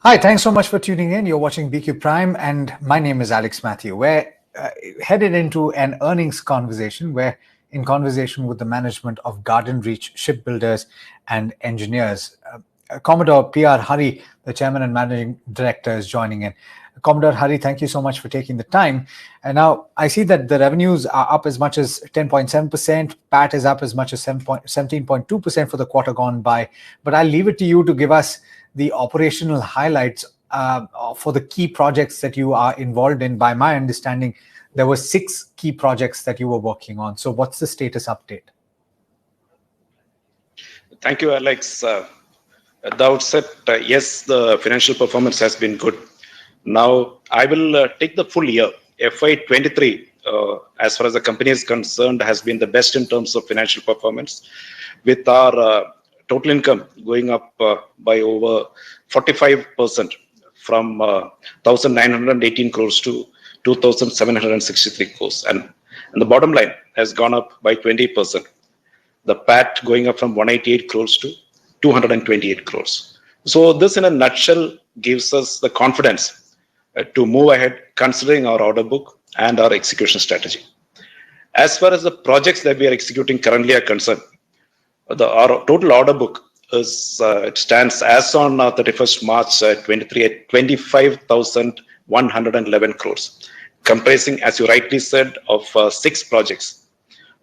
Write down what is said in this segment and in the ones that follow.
Hi, thanks so much for tuning in. You're watching BQ Prime, and my name is Alex Matthew. We're headed into an earnings conversation. We're in conversation with the management of Garden Reach Shipbuilders and Engineers. Commodore PR Hari, the Chairman and Managing Director, is joining in. Commodore Hari, thank you so much for taking the time. And now I see that the revenues are up as much as 10.7%, PAT is up as much as 17.2% for the quarter gone by. But I'll leave it to you to give us the operational highlights for the key projects that you are involved in. By my understanding, there were 6 key projects that you were working on. So what's the status update? Thank you, Alex. At the outset, yes, the financial performance has been good. Now, I will take the full year. FY23, as far as the company is concerned, has been the best in terms of financial performance, with our total income going up by over 45% from 1,918 crores to 2,763 crores. And the bottom line has gone up by 20%. The PAT going up from 188 crores to 228 crores. So this in a nutshell gives us the confidence to move ahead considering our order book and our execution strategy. As far as the projects that we are executing currently are concerned, our total order book is it stands as on 31st March 23 at 25,111 crores, comprising, as you rightly said, of 6 projects,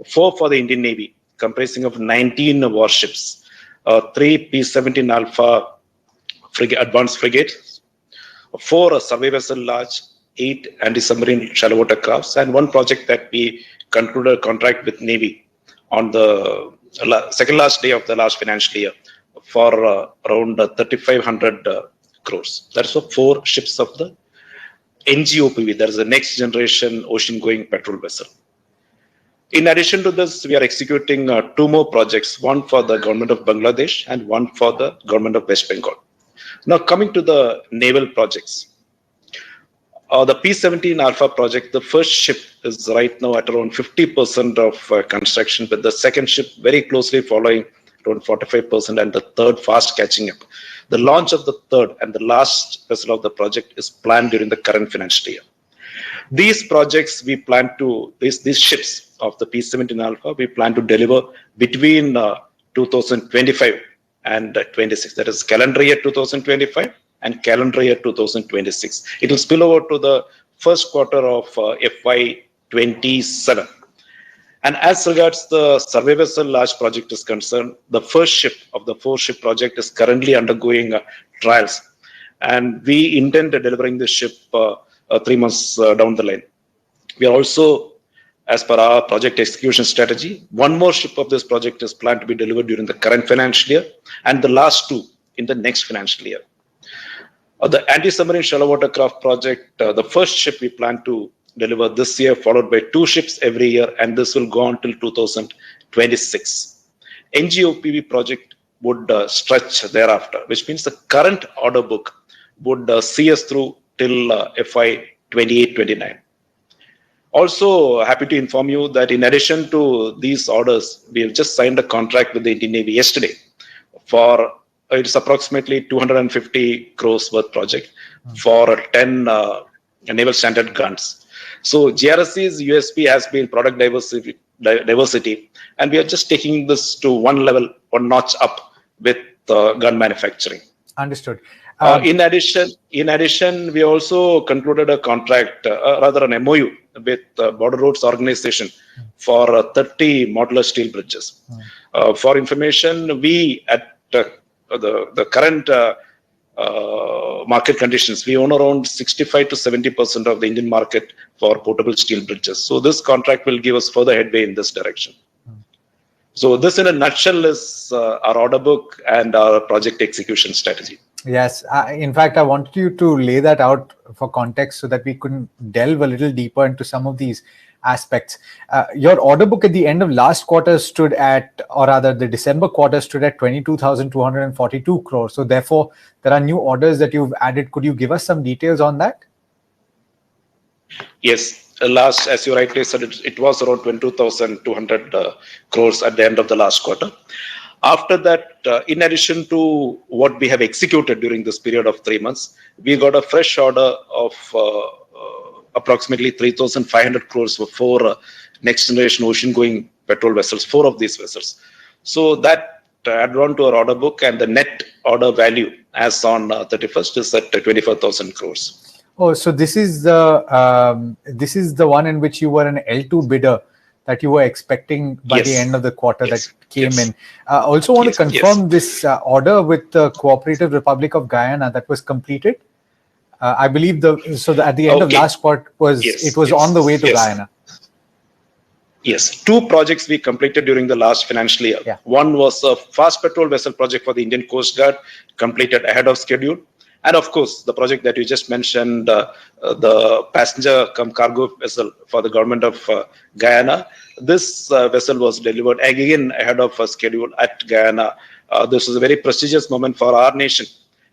4 for the Indian Navy, comprising of 19 warships, 3 P-17 Alpha advanced frigates, 4 survey vessel large, 8 anti-submarine shallow water crafts, and 1 project that we concluded a contract with Navy on the second last day of the last financial year for around 3,500 crores. That's for 4 ships of the NGOPV. That is the next generation ocean-going patrol vessel. In addition to this, we are executing 2 more projects, one for the government of Bangladesh and one for the government of West Bengal. Now, coming to the naval projects. The P-17 Alpha project, the first ship is right now at around 50% of construction, with the second ship very closely following around 45%, and the third fast catching up. The launch of the third and the last vessel of the project is planned during the current financial year. These projects we plan to, these ships of the P-17 Alpha, we plan to deliver between 2025 and 26. That is calendar year 2025 and calendar year 2026. It will spill over to the first quarter of FY27. And as regards the survey vessel large project is concerned, the first ship of the 4-ship project is currently undergoing trials. And we intend delivering this ship 3 months down the line. We are also, as per our project execution strategy, 1 more ship of this project is planned to be delivered during the current financial year, and the last 2 in the next financial year. The anti-submarine shallow water craft project, the first ship we plan to deliver this year, followed by 2 ships every year, and this will go on till 2026. NGOPV project would stretch thereafter, which means the current order book would see us through till FY 28-29. Also, happy to inform you that in addition to these orders, we have just signed a contract with the Indian Navy yesterday for it's approximately 250 crores worth project for 10 naval standard guns. So GRSE's USP has been product diversity, and we are just taking this to one notch up with gun manufacturing. Understood. In addition, we also concluded a contract, rather an MOU with Border Roads Organization for 30 modular steel bridges. For information, we at the current market conditions, we own around 65 to 70% of the Indian market for portable steel bridges. So this contract will give us further headway in this direction. So this in a nutshell is our order book and our project execution strategy. Yes. In fact, I wanted you to lay that out for context so that we could delve a little deeper into some of these aspects. Your order book at the end of last quarter stood at, or rather the December quarter stood at 22,242 crores. So therefore, there are new orders that you've added. Could you give us some details on that? Yes. Last, as you rightly said, it was around 22,200 crores at the end of the last quarter. After that, in addition to what we have executed during this period of 3 months, we got a fresh order of approximately 3,500 crores for 4 next generation ocean going petrol vessels, 4 of these vessels. So that add on to our order book, and the net order value as on 31st is at 24,000 crores. Oh, so this is the one in which you were an L2 bidder that you were expecting by the end of the quarter that came in. I also want to confirm this order with the Cooperative Republic of Guyana that was completed. I believe at the end of last quarter it was on the way to Guyana. Yes, 2 projects we completed during the last financial year. Yeah. One was a fast petrol vessel project for the Indian Coast Guard, completed ahead of schedule. And of course, the project that you just mentioned, the passenger cum cargo vessel for the government of Guyana, this vessel was delivered again ahead of schedule at Guyana. This is a very prestigious moment for our nation,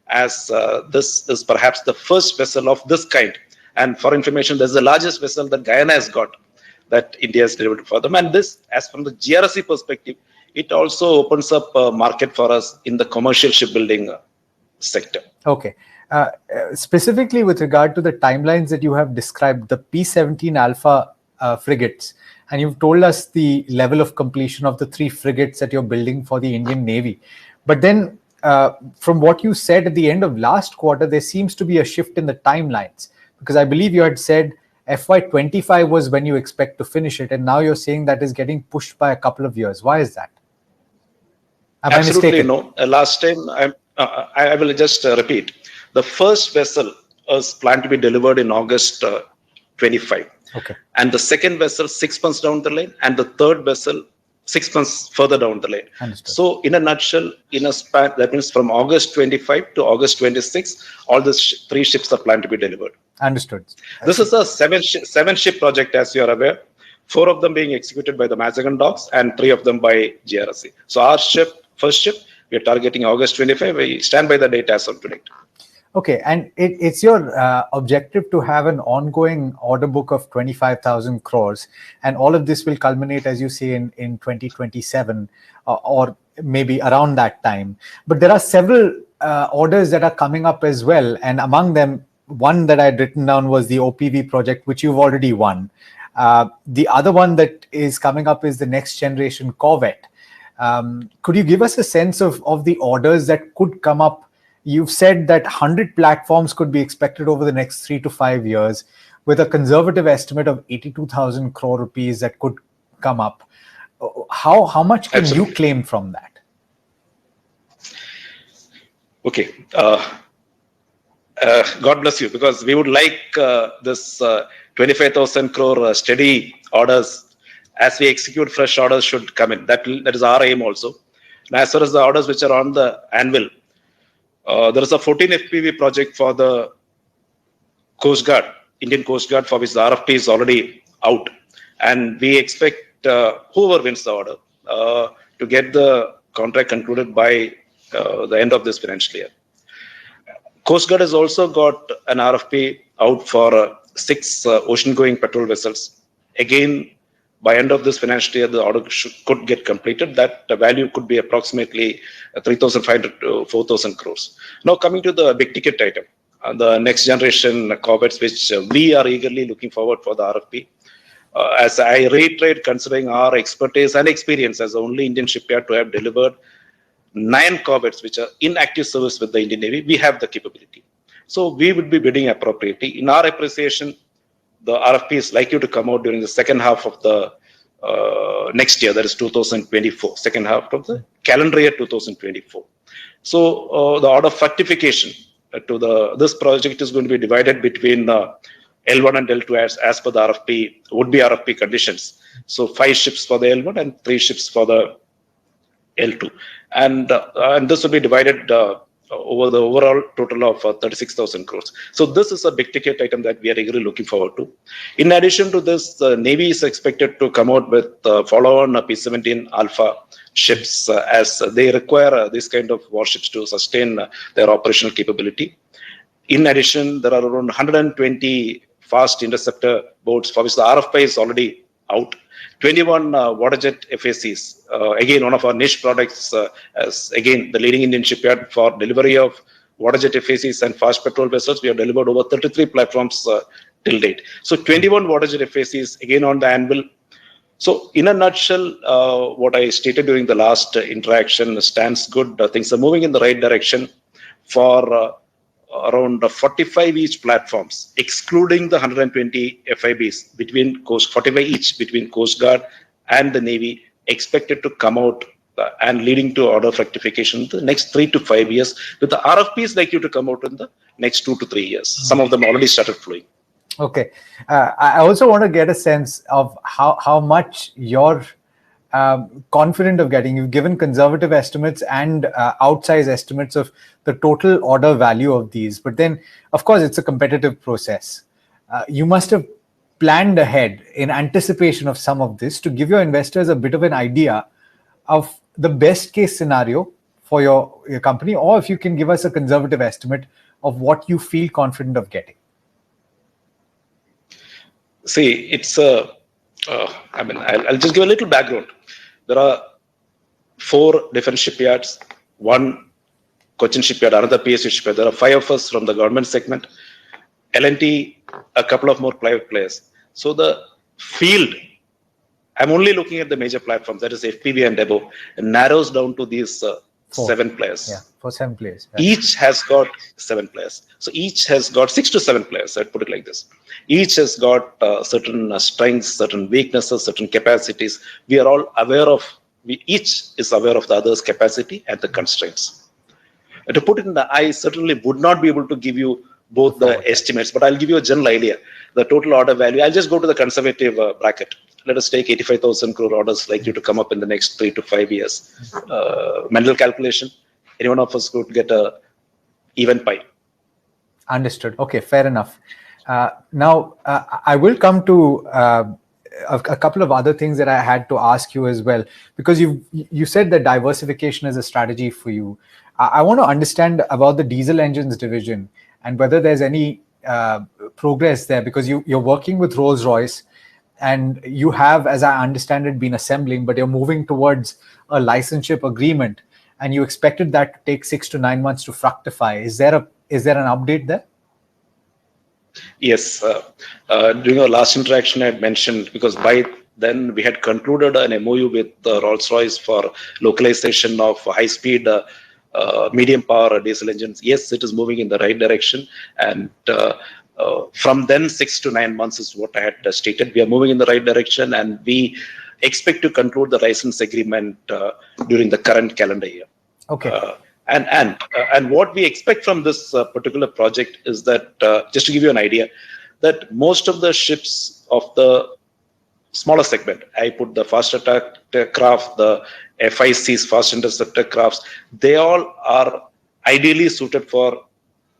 as this is perhaps the first vessel of this kind. And for information, this is the largest vessel that Guyana has got, that India has delivered for them. And this, as from the GRSE perspective, it also opens up a market for us in the commercial shipbuilding sector. Okay. Specifically with regard to the timelines that you have described, the P-17 Alpha frigates, and you've told us the level of completion of the 3 frigates that you're building for the Indian Navy. But then from what you said at the end of last quarter, there seems to be a shift in the timelines, because I believe you had said FY25 was when you expect to finish it, and now you're saying that is getting pushed by a couple of years. Why is that? Absolutely no. Last time, I will just repeat. The first vessel was planned to be delivered in August 25. Okay. And the second vessel 6 months down the line, and the third vessel 6 months further down the line. Understood. So in a nutshell, in a span, that means from August 25 to August 26, all the 3 ships are planned to be delivered. Understood. This is a 7-ship project, as you are aware. 4 of them being executed by the Mazagon Docks and 3 of them by GRSE. So our first ship, we are targeting August 25. We stand by the date as of today. Okay, and it's your objective to have an ongoing order book of 25,000 crores, and all of this will culminate, as you say, in 2027 or maybe around that time. But there are several orders that are coming up as well, and among them, one that I had written down was the OPV project, which you've already won. The other one that is coming up is the next generation corvette. Could you give us a sense of the orders that could come up? You've said that 100 platforms could be expected over the next 3 to 5 years, with a conservative estimate of 82,000 crore rupees that could come up. How much can you claim from that? Okay. God bless you, because we would like this 25,000 crore steady orders. As we execute, fresh orders should come in. That is our aim also. And as far as the orders which are on the anvil, there is a 14 FPV project for the Coast Guard, Indian Coast Guard, for which the RFP is already out. And we expect whoever wins the order to get the contract concluded by the end of this financial year. Coast Guard has also got an RFP out for 6 ocean-going petrol vessels. Again, by end of this financial year, the order could get completed. That value could be approximately 3,500 to 4,000 crores. Now coming to the big ticket item, the next generation corvettes, which we are eagerly looking forward for the RFP. As I reiterate, considering our expertise and experience as the only Indian shipyard to have delivered 9 corvettes which are in active service with the Indian Navy, we have the capability. So we would be bidding appropriately. In our appreciation, the RFP is likely to come out during the second half of the next year, that is 2024, second half of the calendar year 2024. So the order fructification to this project is going to be divided between L1 and L2 as per the RFP, would-be RFP conditions. So 5 ships for the L1 and 3 ships for the L2. And this will be divided over the overall total of 36,000 crores. So this is a big ticket item that we are eagerly looking forward to. In addition to this, the Navy is expected to come out with follow-on P-17 Alpha ships as they require this kind of warships to sustain their operational capability. In addition, there are around 120 fast interceptor boats for which the RFP is already out. 21 water jet FACs. Again, one of our niche products, as again the leading Indian shipyard for delivery of water jet FACs and fast petrol vessels. We have delivered over 33 platforms till date. So 21 water jet FACs again on the anvil. So in a nutshell, what I stated during the last interaction stands good. Things are moving in the right direction for around 45 each platforms, excluding the 120 FIBs between Coast, 45 each between Coast Guard and the Navy, expected to come out and leading to order fructification in the next 3 to 5 years, with the RFPs likely to come out in the next 2 to 3 years. Some of them already started flowing. Okay. I also want to get a sense of how much you're confident of getting. You've given conservative estimates and outsized estimates of the total order value of these. But then, of course, it's a competitive process. You must have planned ahead in anticipation of some of this to give your investors a bit of an idea of the best case scenario for your company, or if you can give us a conservative estimate of what you feel confident of getting. See, it's I'll just give a little background. There are 4 different shipyards, one Cochin shipyard, another PSU shipyard. There are 5 of us from the government segment, L&T, a couple of more private players. So the field, I'm only looking at the major platforms, that is FPV and above, and narrows down to these 7 players. Yeah, for 7 players. Right. Each has got 7 players. So each has got 6 to 7 players, I'd put it like this. Each has got certain strengths, certain weaknesses, certain capacities. We are all aware of, each is aware of the other's capacity and the constraints. And to put it in the, I certainly would not be able to give you both the estimates, but I'll give you a general idea. The total order value, I'll just go to the conservative bracket. Let us take 85,000 crore orders likely to come up in the next 3 to 5 years. Mental calculation, any one of us could get a even pie. Understood. Okay, fair enough. Now, I will come to a couple of other things that I had to ask you as well, because you said that diversification is a strategy for you. I want to understand about the diesel engines division and whether there's any progress there, because you're working with Rolls-Royce and you have, as I understand it, been assembling, but you're moving towards a licenseship agreement and you expected that to take 6 to 9 months to fructify. Is there an update there? Yes. During our last interaction, I had mentioned, because by then we had concluded an MOU with Rolls-Royce for localization of high-speed medium power diesel engines. Yes, it is moving in the right direction. And from then 6 to 9 months is what I had stated. We are moving in the right direction and we expect to conclude the license agreement during the current calendar year. Okay. And what we expect from this particular project is that, just to give you an idea, that most of the ships of the smaller segment, I put the fast attack craft, the FICs, fast interceptor crafts, they all are ideally suited for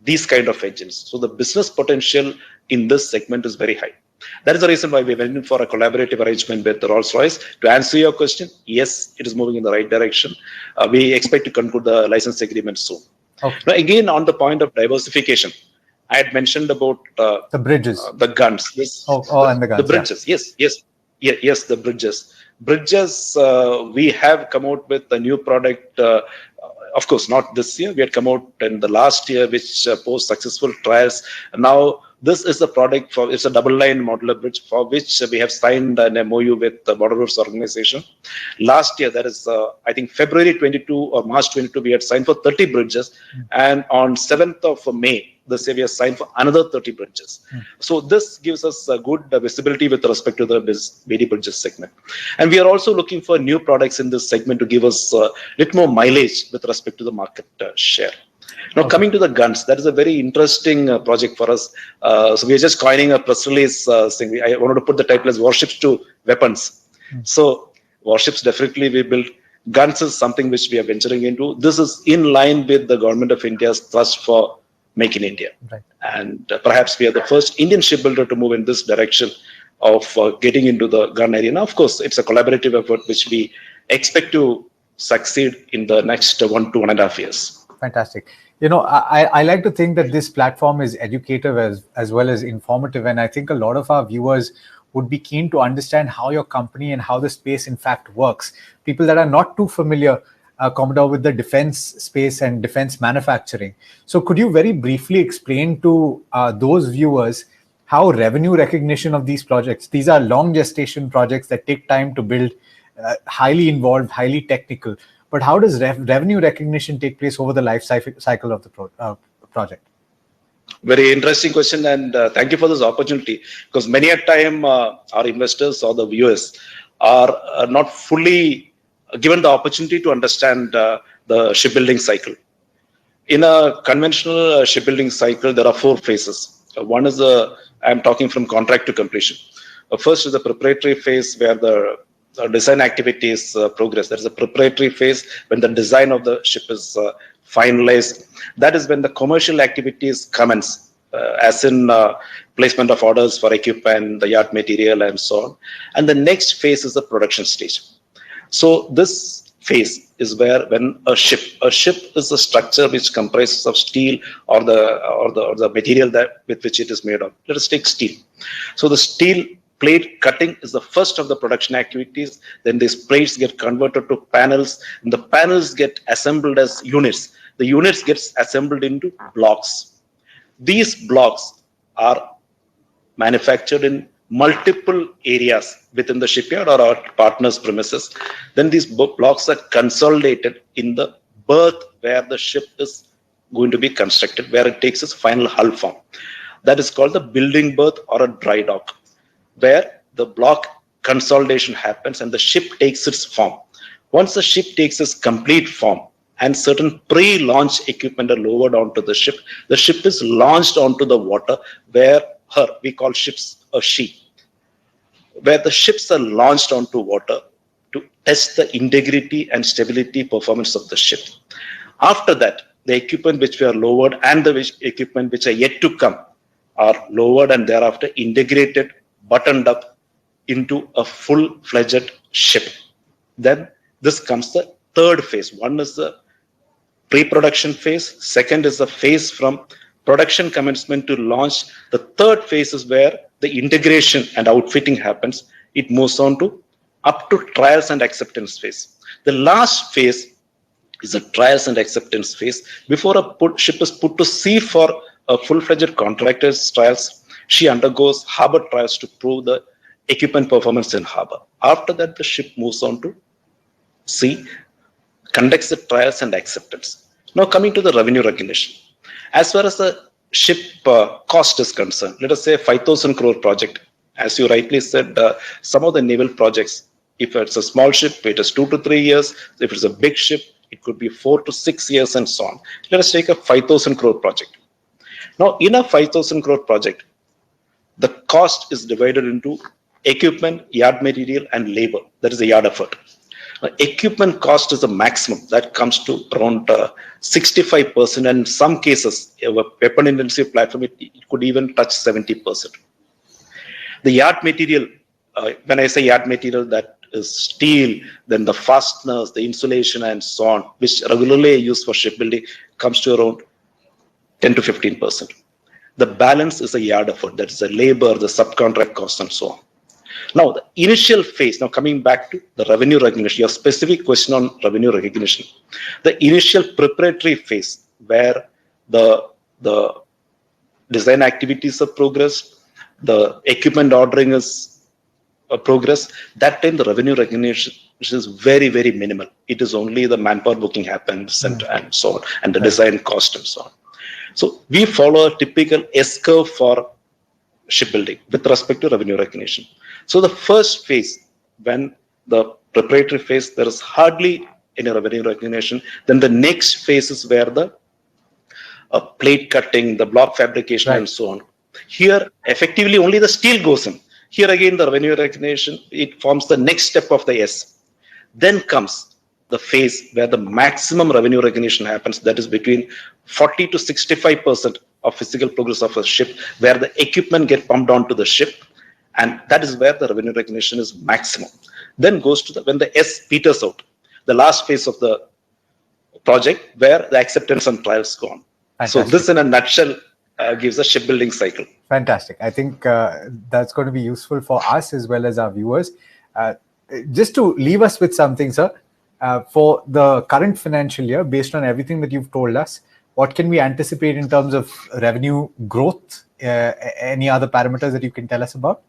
these kind of engines. So the business potential in this segment is very high. That is the reason why we went in for a collaborative arrangement with Rolls-Royce. To answer your question, yes, it is moving in the right direction. We expect to conclude the license agreement soon. Okay. Now, again, on the point of diversification, I had mentioned about the bridges, the guns. And the guns. The bridges, yeah. Yes, the bridges. Bridges, we have come out with a new product. Of course, not this year. We had come out in the last year, which post successful trials. Now, this is the product for, it's a double-line modular bridge for which we have signed an MOU with the Border Roads Organization. Last year, that is, I think February 22 or March 22, we had signed for 30 bridges. And on 7th of May, this year we have signed for another 30 bridges. So this gives us a good visibility with respect to the BD bridges segment. And we are also looking for new products in this segment to give us a little more mileage with respect to the market share. Now, coming to the guns, that is a very interesting project for us. So we are just coining a press release saying I wanted to put the title as warships to weapons. So warships definitely we build. Guns is something which we are venturing into. This is in line with the government of India's thrust for Make in India. Right. And perhaps we are the first Indian shipbuilder to move in this direction of getting into the gun area. Now, of course, it's a collaborative effort which we expect to succeed in the next 1 to 1.5 years. Fantastic. You know, I like to think that this platform is educative as well as informative. And I think a lot of our viewers would be keen to understand how your company and how the space in fact works. People that are not too familiar, Commodore, with the defense space and defense manufacturing. So could you very briefly explain to those viewers how revenue recognition of these projects, these are long gestation projects that take time to build, highly involved, highly technical, but how does revenue recognition take place over the life cycle of the project? Very interesting question, and thank you for this opportunity, because many a time our investors or the viewers are not fully given the opportunity to understand the shipbuilding cycle. In a conventional shipbuilding cycle, there are 4 phases. One is I'm talking from contract to completion. First is the preparatory phase, where the design activities progress. There is a preparatory phase when the design of the ship is finalized. That is when the commercial activities commence, as in placement of orders for equipment, the yard material, and so on. And the next phase is the production stage. So this phase is where when a ship is a structure which comprises of steel or the material that with which it is made of. Let us take steel. So the steel plate cutting is the first of the production activities. Then these plates get converted to panels, and the panels get assembled as units. The units gets assembled into blocks. These blocks are manufactured in multiple areas within the shipyard or our partners' premises. Then these blocks are consolidated in the berth where the ship is going to be constructed, where it takes its final hull form. That is called the building berth or a dry dock, where the block consolidation happens and the ship takes its form. Once the ship takes its complete form and certain pre-launch equipment are lowered onto the ship is launched onto the water, where we call ships a sheet, where the ships are launched onto water to test the integrity and stability performance of the ship. After that, the equipment which were lowered and the equipment which are yet to come are lowered and thereafter integrated, buttoned up into a full-fledged ship. Then this comes the third phase. One is the pre-production phase. Second is the phase from production commencement to launch. The third phase is where the integration and outfitting happens. It moves on to up to trials and acceptance phase. The last phase is the trials and acceptance phase. Before a ship is put to sea for a full-fledged contractor's trials, she undergoes harbor trials to prove the equipment performance in harbor. After that, the ship moves on to sea, conducts the trials and acceptance. Now coming to the revenue recognition. As far as the ship cost is concerned, let us say 5,000 crore project. As you rightly said, some of the naval projects, if it's a small ship, it is 2 to 3 years. If it's a big ship, it could be 4 to 6 years and so on. Let us take a 5,000 crore project. Now, in a 5,000 crore project, the cost is divided into equipment, yard material, and labor. That is the yard effort. Equipment cost is the maximum. That comes to around 65%, and in some cases, a weapon intensive platform, it could even touch 70%. The yard material, when I say yard material, that is steel, then the fasteners, the insulation, and so on, which regularly used for shipbuilding, comes to around 10 to 15%. The balance is a yard effort. That is the labor, the subcontract costs, and so on. Now, the initial phase, now coming back to the revenue recognition, your specific question on revenue recognition. The initial preparatory phase, where the design activities are progressed, the equipment ordering is progress, that time the revenue recognition is very, very minimal. It is only the manpower booking happens and so on, and the design cost and so on. So we follow a typical S-curve for shipbuilding with respect to revenue recognition. So the first phase, when the preparatory phase, there is hardly any revenue recognition. Then the next phase is where the plate cutting, the block fabrication, and so on. Here, effectively, only the steel goes in. Here again, the revenue recognition, it forms the next step of the S. Then comes the phase where the maximum revenue recognition happens. That is between 40 to 65% of physical progress of a ship, where the equipment get pumped onto the ship. And that is where the revenue recognition is maximum. Then goes to when the S peters out, the last phase of the project, where the acceptance and trials go on. Fantastic. So this in a nutshell gives a shipbuilding cycle. Fantastic. I think that's going to be useful for us as well as our viewers. Just to leave us with something, sir, for the current financial year, based on everything that you've told us, what can we anticipate in terms of revenue growth? Any other parameters that you can tell us about?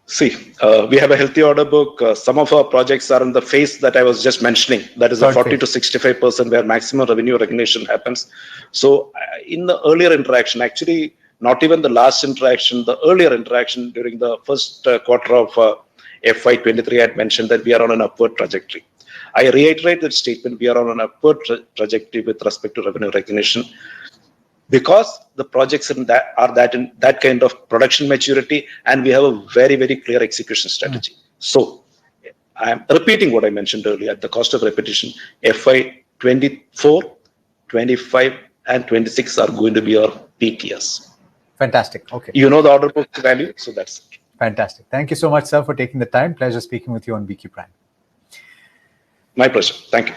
See, we have a healthy order book. Some of our projects are in the phase that I was just mentioning. That is a 40 to 65% where maximum revenue recognition happens. So in the earlier interaction, actually, not even the last interaction, the earlier interaction during the first quarter of FY23, I had mentioned that we are on an upward trajectory. I reiterate that statement, we are on an upward trajectory with respect to revenue recognition, because the projects in that kind of production maturity, and we have a very, very clear execution strategy. So I am repeating what I mentioned earlier at the cost of repetition. FY24, 25, and 26 are going to be our peak years. Fantastic. Okay. You know the order book value, so that's it. Fantastic. Thank you so much, sir, for taking the time. Pleasure speaking with you on BQ Prime. My pleasure. Thank you.